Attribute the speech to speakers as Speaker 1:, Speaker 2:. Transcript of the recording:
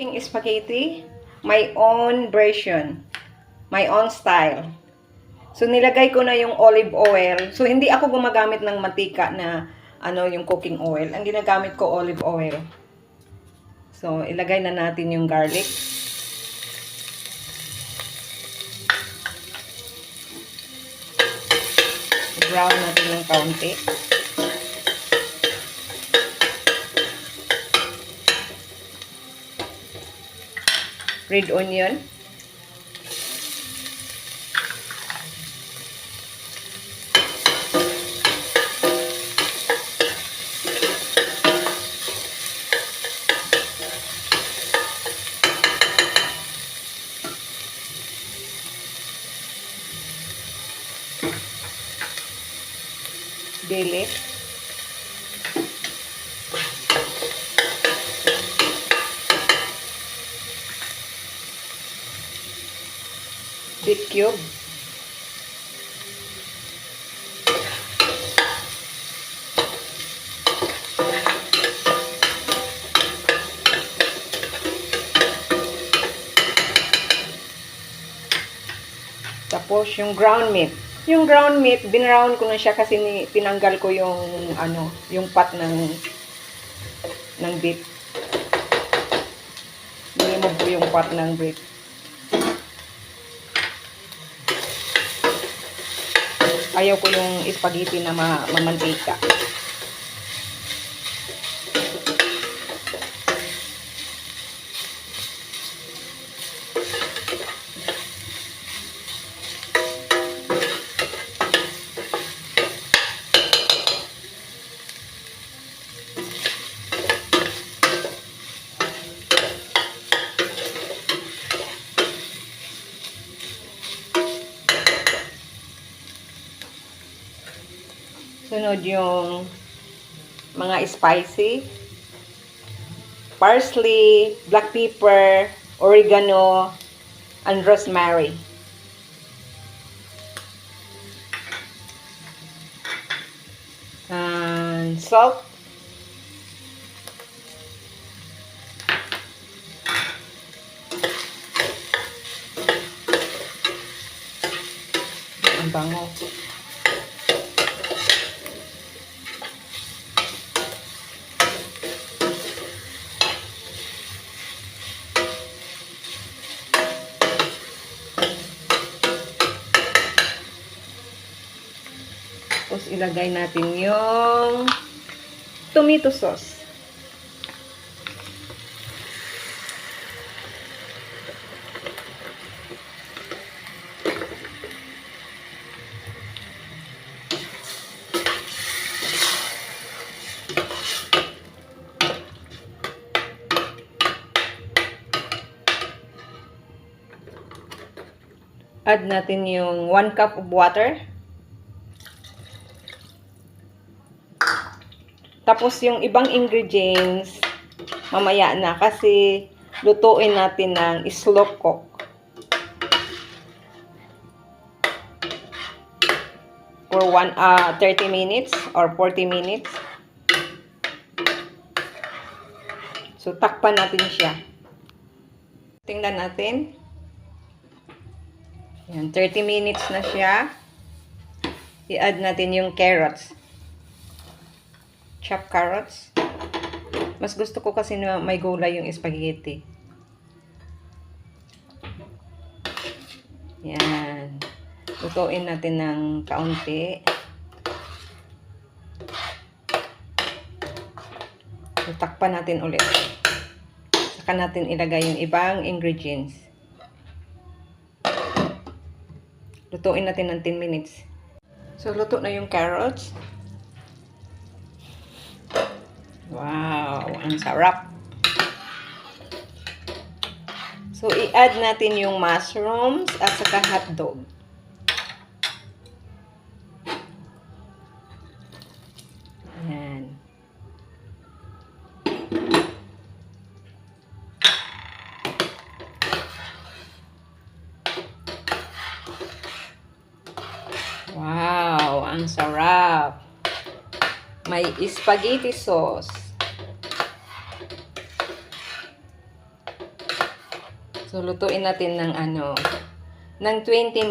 Speaker 1: Spaghetti, my own version, my own style. So nilagay ko na yung olive oil. So hindi ako gumagamit ng mantika na yung cooking oil. Ang ginagamit ko olive oil. So ilagay na natin yung garlic. Brown natin ng kaunti. Red onion. Bay leaf. Beet cube. Tapos yung ground meat. Yung ground meat, binrown ko na siya kasi tinanggal ko yung yung pot ng beef. Nilimog ko yung pot ng beef. Ayaw ko yung spaghetti na mamantika. Sunod yung mga spicy, parsley, black pepper, oregano, and rosemary. And salt. Ang bango. Tapos ilagay natin yung tomato sauce. Add natin yung 1 cup of water. Tapos yung ibang ingredients, mamaya na kasi lutuin natin ng slow cook. For 30 minutes or 40 minutes. So takpan natin siya. Tingnan natin. Yan, 30 minutes na siya. I-add natin yung carrots. Chopped carrots. Mas gusto ko kasi na may gulay yung spaghetti. Yan. Lutuin natin ng kaunti. Takpan natin ulit. Saka natin ilagay yung ibang ingredients. Lutuin natin ng 10 minutes. So, luto na yung carrots. Wow, ang sarap. So, i-add natin yung mushrooms at saka hotdog. Ayan. Wow, ang sarap. May spaghetti sauce. So, lutuin natin ng ng 20 minutes.